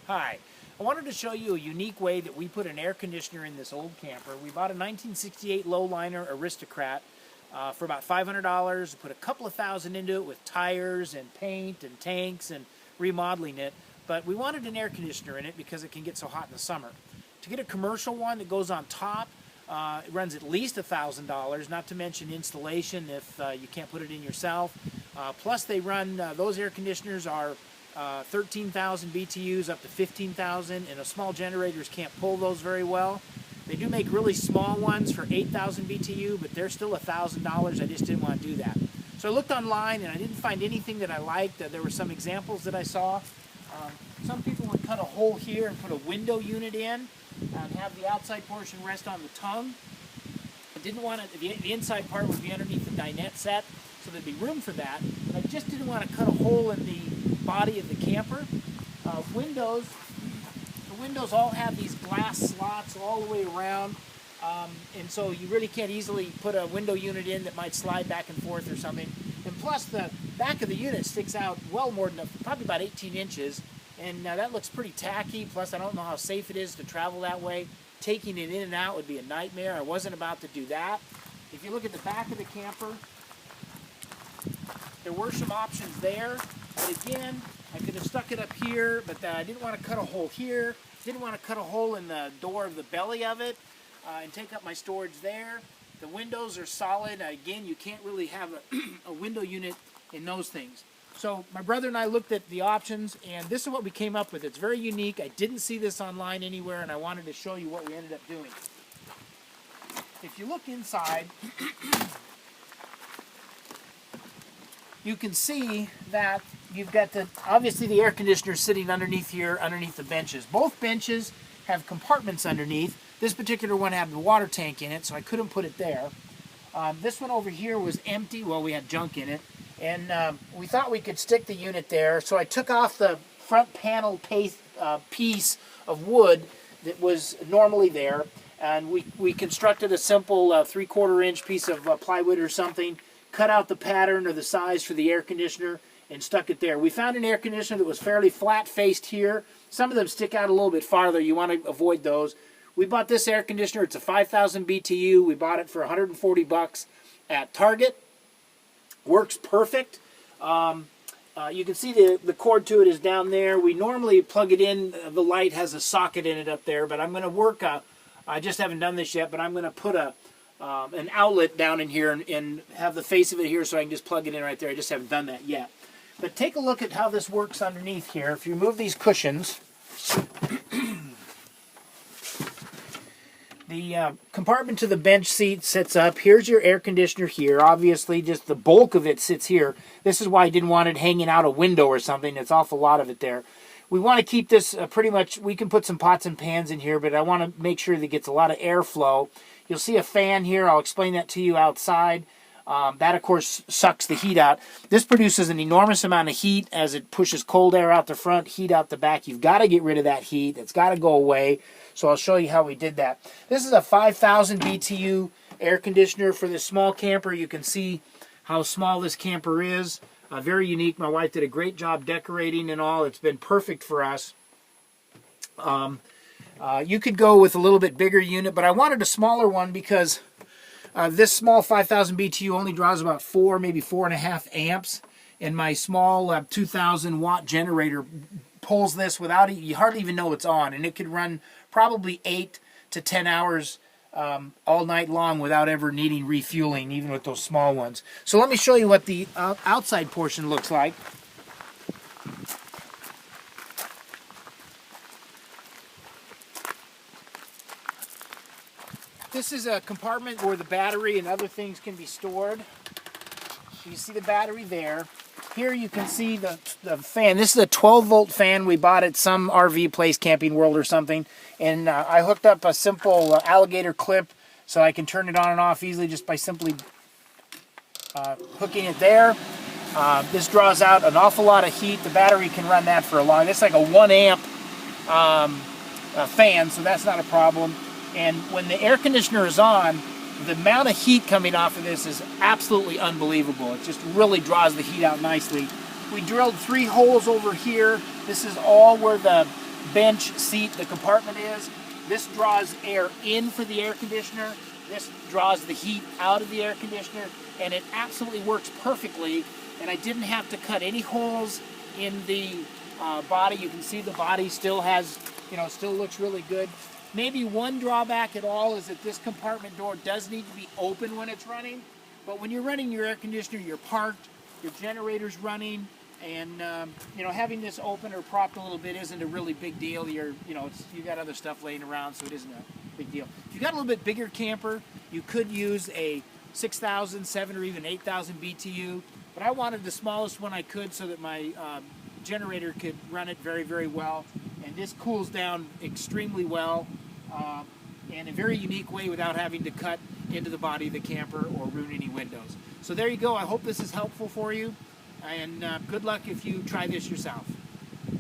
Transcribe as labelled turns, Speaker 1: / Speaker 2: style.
Speaker 1: Hi. I wanted to show you a unique way that we put an air conditioner in this old camper. We bought a 1968 Low Liner Aristocrat for about $500. Put a couple of thousand into it with tires and paint and tanks and remodeling it. But we wanted an air conditioner in it because it can get so hot in the summer. To get a commercial one that goes on top, it runs at least $1,000, not to mention installation if you can't put it in yourself. Plus they run, those air conditioners are 13,000 BTUs up to 15,000, and small generators can't pull those very well. They do make really small ones for 8,000 BTU, but they're still $1,000. I just didn't want to do that. So I looked online and I didn't find anything that I liked. There were some examples that I saw. Some people would cut a hole here and put a window unit in and have the outside portion rest on the tongue. I didn't want it, the inside part would be underneath the dinette set, so there'd be room for that. But I just didn't want to cut a hole in the body of the camper. The windows all have these glass slots all the way around, and so you really can't easily put a window unit in that might slide back and forth or something. And plus the back of the unit sticks out well more than, probably about 18 inches, and that looks pretty tacky. Plus I don't know how safe it is to travel that way. Taking it in and out would be a nightmare. I wasn't about to do that. If you look at the back of the camper, there were some options there, but again, I could have stuck it up here, but I didn't want to cut a hole here. Didn't want to cut a hole in the door of the belly of it and take up my storage there. The windows are solid. Again, you can't really have a window unit in those things. So my brother and I looked at the options, and this is what we came up with. It's very unique. I didn't see this online anywhere, and I wanted to show you what we ended up doing. If you look inside, you can see that you've got obviously the air conditioner sitting underneath here, underneath the benches. Both benches have compartments underneath. This particular one had the water tank in it, so I couldn't put it there. This one over here was empty. Well, we had junk in it. And we thought we could stick the unit there, so I took off the front panel piece of wood that was normally there, and we constructed a simple 3/4 inch piece of plywood or something, cut out the pattern or the size for the air conditioner, and stuck it there. We found an air conditioner that was fairly flat-faced here. Some of them stick out a little bit farther. You want to avoid those. We bought this air conditioner. It's a 5,000 BTU. We bought it for $140 at Target. Works perfect. You can see the cord to it is down there. We normally plug it in. The light has a socket in it up there, but I'm going to work I just haven't done this yet, but I'm going to put an outlet down in here and have the face of it here so I can just plug it in right there. I just haven't done that yet. But take a look at how this works underneath here. If you remove these cushions, the compartment to the bench seat sits up. Here's your air conditioner here. Obviously, just the bulk of it sits here. This is why I didn't want it hanging out a window or something. It's awful lot of it there. We want to keep this pretty much, we can put some pots and pans in here, but I want to make sure that it gets a lot of airflow. You'll see a fan here. I'll explain that to you outside. That, of course, sucks the heat out. This produces an enormous amount of heat as it pushes cold air out the front, heat out the back. You've got to get rid of that heat. It's got to go away. So I'll show you how we did that. This is a 5,000 BTU air conditioner for this small camper. You can see how small this camper is. Very unique. My wife did a great job decorating and all. It's been perfect for us. You could go with a little bit bigger unit, but I wanted a smaller one because this small 5,000 BTU only draws about 4, maybe 4.5 amps, and my small 2,000 watt generator pulls this without it. You hardly even know it's on, and it could run probably 8 to 10 hours all night long without ever needing refueling, even with those small ones. So let me show you what the outside portion looks like. This is a compartment where the battery and other things can be stored. You see the battery there. Here you can see the fan. This is a 12-volt fan we bought at some RV place, Camping World or something. And I hooked up a simple alligator clip so I can turn it on and off easily just by simply hooking it there. This draws out an awful lot of heat. The battery can run that for a long. It's like a 1 amp fan, so that's not a problem. And when the air conditioner is on, the amount of heat coming off of this is absolutely unbelievable. It just really draws the heat out nicely. We drilled 3 holes over here. This is all where the bench seat the compartment is. This draws air in for the air conditioner. This draws the heat out of the air conditioner, and it absolutely works perfectly. And I didn't have to cut any holes in the body. You can see the body still has, still looks really good. Maybe one drawback at all is that this compartment door does need to be open when it's running. But when you're running your air conditioner, you're parked, your generator's running, and having this open or propped a little bit isn't a really big deal. You got other stuff laying around, so it isn't a big deal. If you got a little bit bigger camper, you could use a 6,000, 7, or even 8,000 BTU. But I wanted the smallest one I could so that my generator could run it very, very well. And this cools down extremely well in a very unique way without having to cut into the body of the camper or ruin any windows. So there you go. I hope this is helpful for you. And good luck if you try this yourself.